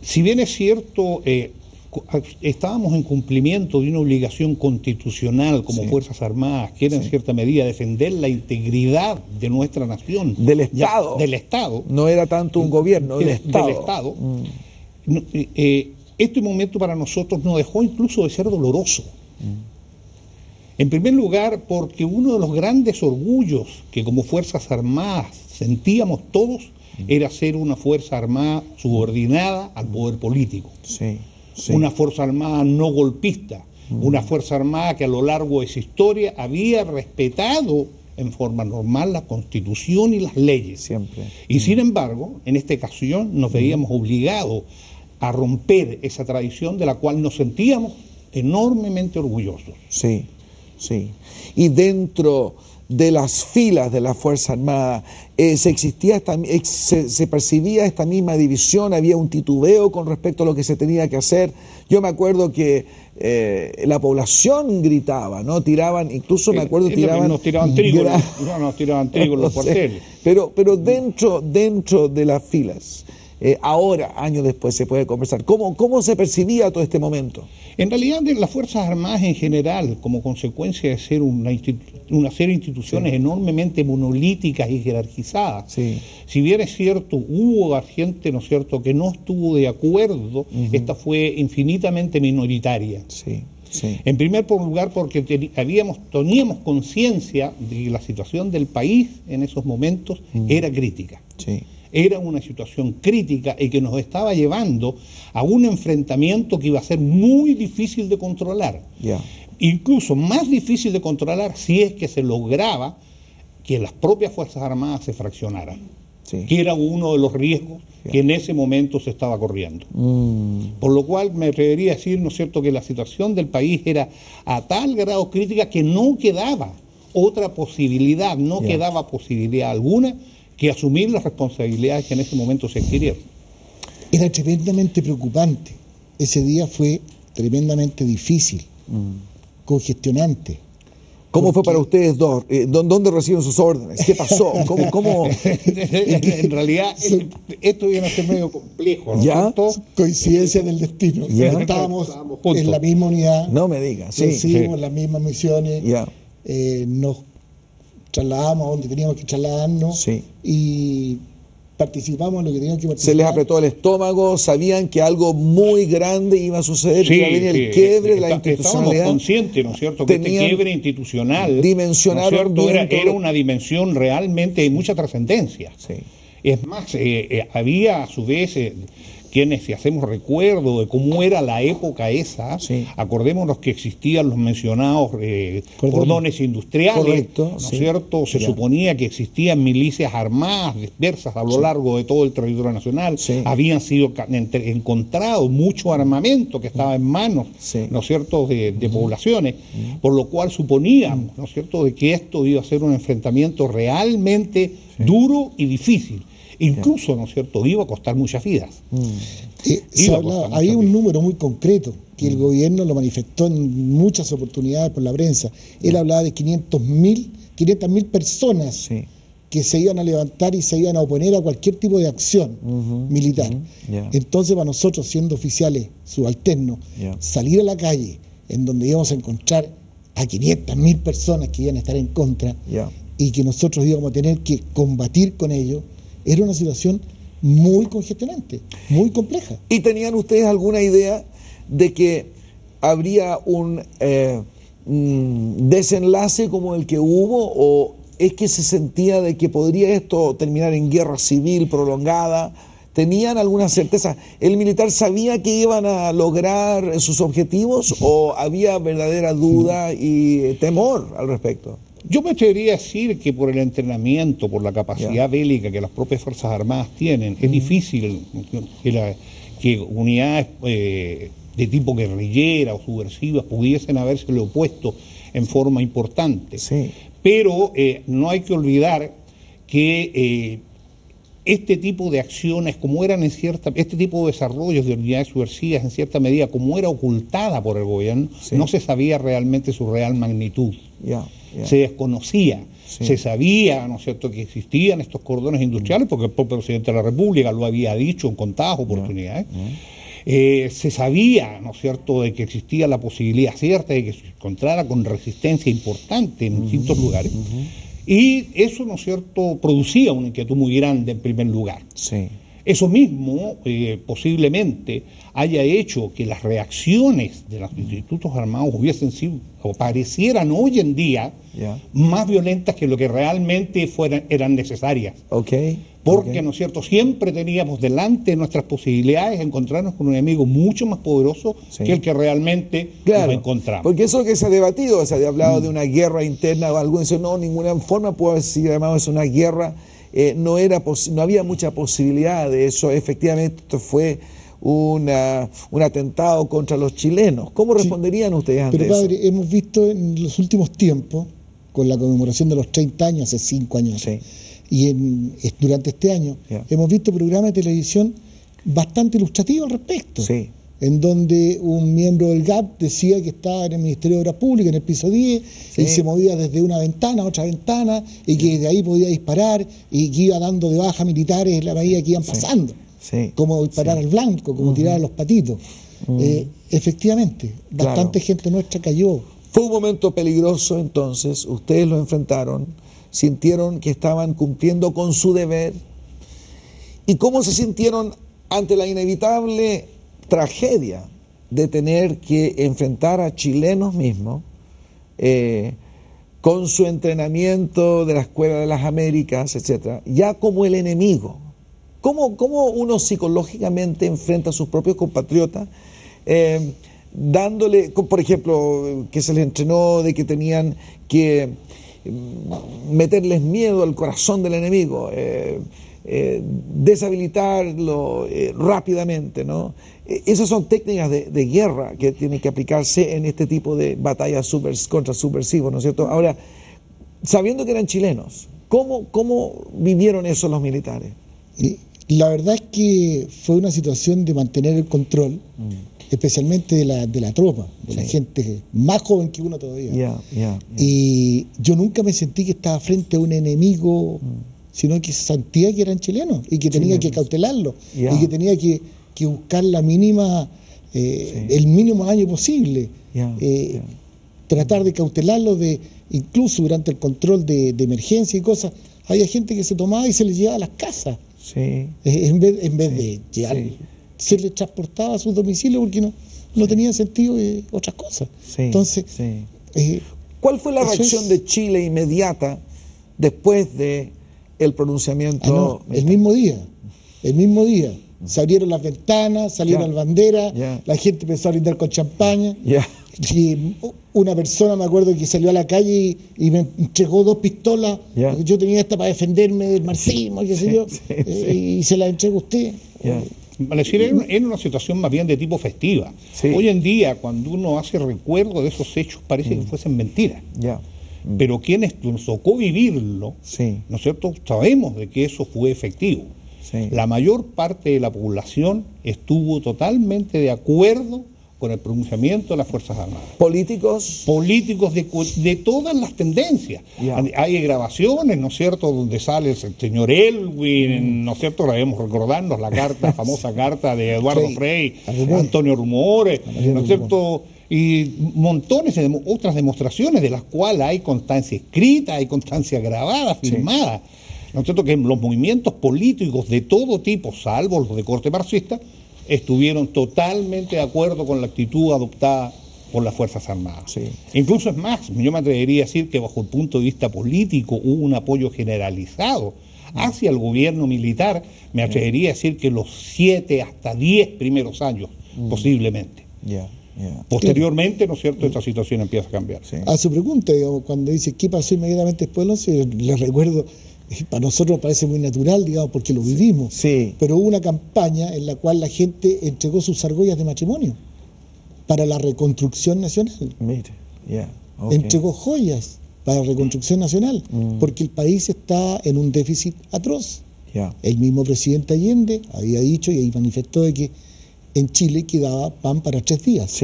Si bien es cierto, estábamos en cumplimiento de una obligación constitucional como Fuerzas Armadas, que era en cierta medida defender la integridad de nuestra nación. Del Estado. Del Estado. No era tanto un gobierno, del Estado. Del Estado. Este momento para nosotros nos dejó incluso de ser doloroso. En primer lugar, porque uno de los grandes orgullos que como Fuerzas Armadas sentíamos todos era ser una Fuerza Armada subordinada al poder político. Una Fuerza Armada no golpista, una Fuerza Armada que a lo largo de su historia había respetado en forma normal la Constitución y las leyes. Siempre. Y sin embargo, en esta ocasión nos veíamos obligados a romper esa tradición de la cual nos sentíamos enormemente orgullosos. Sí. Y dentro de las filas de la Fuerza Armada se percibía esta misma división, había un titubeo con respecto a lo que se tenía que hacer. Yo me acuerdo que la población gritaba, ¿no? Tiraban, incluso me acuerdo nos tiraban trigo, nos tiraban trigo en los cuarteles. Pero dentro de las filas, ahora, años después, se puede conversar. ¿Cómo se percibía todo este momento? En realidad, las Fuerzas Armadas en general, como consecuencia de ser una serie de instituciones enormemente monolíticas y jerarquizadas, si bien es cierto, hubo gente, ¿no es cierto?, que no estuvo de acuerdo, esta fue infinitamente minoritaria. En primer lugar, porque teníamos conciencia de que la situación del país en esos momentos era crítica. Era una situación crítica y que nos estaba llevando a un enfrentamiento que iba a ser muy difícil de controlar. Incluso más difícil de controlar si es que se lograba que las propias Fuerzas Armadas se fraccionaran, que era uno de los riesgos que en ese momento se estaba corriendo. Por lo cual me atrevería a decir, ¿no es cierto?, que la situación del país era a tal grado crítica que no quedaba otra posibilidad, quedaba posibilidad alguna que asumir las responsabilidades que en ese momento se adquirieron. Era tremendamente preocupante. Ese día fue tremendamente difícil, congestionante. ¿Cómo fue para ustedes dos? ¿Dónde reciben sus órdenes? ¿Qué pasó? ¿Cómo? En realidad, esto viene a ser medio complejo, ¿no? ¿Ya? Coincidencia del destino. Estábamos en la misma unidad. No me digas. Recibimos las mismas misiones. Nos trasladamos a donde teníamos que trasladarnos y participamos en lo que teníamos que participar. Se les apretó el estómago, sabían que algo muy grande iba a suceder, que iba a venir el quiebre de la institucionalidad. Estábamos conscientes, ¿no es cierto?, que este quiebre institucional, dimensionaron, ¿no es cierto?, era una dimensión realmente de mucha trascendencia. Es más, había a su vez quienes, si hacemos recuerdo de cómo era la época esa, acordémonos que existían los mencionados cordones industriales, ¿no es cierto? Se suponía que existían milicias armadas dispersas a lo largo de todo el territorio nacional, habían sido encontrados mucho armamento que estaba en manos, ¿no es cierto?, de poblaciones, por lo cual suponíamos, ¿no es cierto?, de que esto iba a ser un enfrentamiento realmente duro y difícil. Incluso, ¿no es cierto?, iba a costar muchas vidas. Hay un número muy concreto que el gobierno lo manifestó en muchas oportunidades por la prensa. Él hablaba de 500.000 personas que se iban a levantar y se iban a oponer a cualquier tipo de acción militar. Entonces, para nosotros, siendo oficiales subalternos, salir a la calle en donde íbamos a encontrar a 500.000 personas que iban a estar en contra y que nosotros íbamos a tener que combatir con ellos, era una situación muy congestionante, muy compleja. ¿Y tenían ustedes alguna idea de que habría un desenlace como el que hubo, o es que se sentía de que podría esto terminar en guerra civil prolongada? ¿Tenían alguna certeza? ¿El militar sabía que iban a lograr sus objetivos o había verdadera duda y temor al respecto? Yo me atrevería a decir que por el entrenamiento, por la capacidad bélica que las propias Fuerzas Armadas tienen, es difícil que unidades de tipo guerrillera o subversivas pudiesen habérsele opuesto en forma importante. Pero no hay que olvidar que este tipo de acciones, como eran este tipo de desarrollos de unidades subversivas, en cierta medida, como era ocultada por el gobierno, no se sabía realmente su real magnitud. se desconocía. Se sabía, ¿no es cierto?, que existían estos cordones industriales, porque el propio presidente de la República lo había dicho en contadas oportunidades. Se sabía, ¿no es cierto?, de que existía la posibilidad cierta de que se encontrara con resistencia importante en distintos lugares. Y eso, ¿no es cierto?, producía una inquietud muy grande en primer lugar. Eso mismo posiblemente haya hecho que las reacciones de los institutos armados hubiesen sido, o parecieran hoy en día, más violentas que lo que realmente eran necesarias. Porque, ¿no es cierto?, siempre teníamos delante de nuestras posibilidades encontrarnos con un enemigo mucho más poderoso que el que realmente nos encontramos. Porque eso que se ha debatido, se ha hablado de una guerra interna, o algunos dicen, no, ninguna forma puede ser llamado es una guerra. No había mucha posibilidad de eso. Efectivamente, esto fue un atentado contra los chilenos. ¿Cómo responderían ustedes ante eso? Pero padre, hemos visto en los últimos tiempos, con la conmemoración de los 30 años, hace 5 años, y durante este año, hemos visto programas de televisión bastante ilustrativos al respecto. En donde un miembro del GAP decía que estaba en el Ministerio de Obras Públicas, en el piso 10, y se movía desde una ventana a otra ventana, y que de ahí podía disparar, y que iba dando de baja militares en la medida que iban pasando, como disparar al blanco, como tirar a los patitos. Efectivamente, bastante gente nuestra cayó. Fue un momento peligroso entonces, ustedes lo enfrentaron, sintieron que estaban cumpliendo con su deber. ¿Y cómo se sintieron ante la inevitable tragedia de tener que enfrentar a chilenos mismos con su entrenamiento de la Escuela de las Américas, etcétera, ya como el enemigo? ¿Cómo uno psicológicamente enfrenta a sus propios compatriotas, dándole, por ejemplo, que se les entrenó de que tenían que meterles miedo al corazón del enemigo, deshabilitarlo rápidamente, ¿no? Esas son técnicas de guerra que tienen que aplicarse en este tipo de batallas contra subversivos, ¿no es cierto? Ahora, sabiendo que eran chilenos, ¿cómo vivieron eso los militares? La verdad es que fue una situación de mantener el control, especialmente de la tropa, de la gente más joven que uno todavía. Y yo nunca me sentí que estaba frente a un enemigo, sino que sentía que eran chilenos y que tenía que cautelarlo y que tenía que buscar la mínima, el mínimo daño posible, tratar de cautelarlo, incluso durante el control de emergencia y cosas. Había gente que se tomaba y se les llevaba a las casas, en vez de llevar, se les transportaba a sus domicilios porque no tenía sentido otras cosas. Entonces, ¿cuál fue la reacción de Chile inmediata después de el pronunciamiento? El mismo día. Se abrieron las ventanas, salieron las banderas, la gente empezó a brindar con champaña. Y una persona, me acuerdo, que salió a la calle y me entregó 2 pistolas, porque yo tenía esta para defenderme del marxismo, qué sé yo, y se la entregó a usted. Vale decir, era una situación más bien de tipo festiva. Hoy en día, cuando uno hace recuerdo de esos hechos, parece que fuesen mentiras. Pero quienes nos tocó vivirlo, ¿no es cierto?, sabemos de que eso fue efectivo. La mayor parte de la población estuvo totalmente de acuerdo con el pronunciamiento de las Fuerzas Armadas. ¿Políticos? Políticos de todas las tendencias. Hay grabaciones, ¿no es cierto?, donde sale el señor Elwin, ¿no es cierto?, debemos recordarnos la famosa carta de Eduardo Frei, Antonio Rumores, ¿no es cierto?, y montones de otras demostraciones de las cuales hay constancia escrita, hay constancia grabada, filmada. ¿No es cierto?, que los movimientos políticos de todo tipo, salvo los de corte marxista, estuvieron totalmente de acuerdo con la actitud adoptada por las Fuerzas Armadas. Incluso es más, yo me atrevería a decir que bajo el punto de vista político hubo un apoyo generalizado hacia el gobierno militar, me atrevería a decir que los 7 hasta 10 primeros años, posiblemente. Posteriormente, ¿no es cierto?, esta situación empieza a cambiar. A su pregunta, digamos, cuando dice qué pasó inmediatamente después del 11, les recuerdo, para nosotros parece muy natural, digamos, porque lo vivimos, pero hubo una campaña en la cual la gente entregó sus argollas de matrimonio para la reconstrucción nacional. Entregó joyas para la reconstrucción nacional, porque el país está en un déficit atroz. El mismo presidente Allende había dicho y ahí manifestó de que en Chile quedaba pan para 3 días.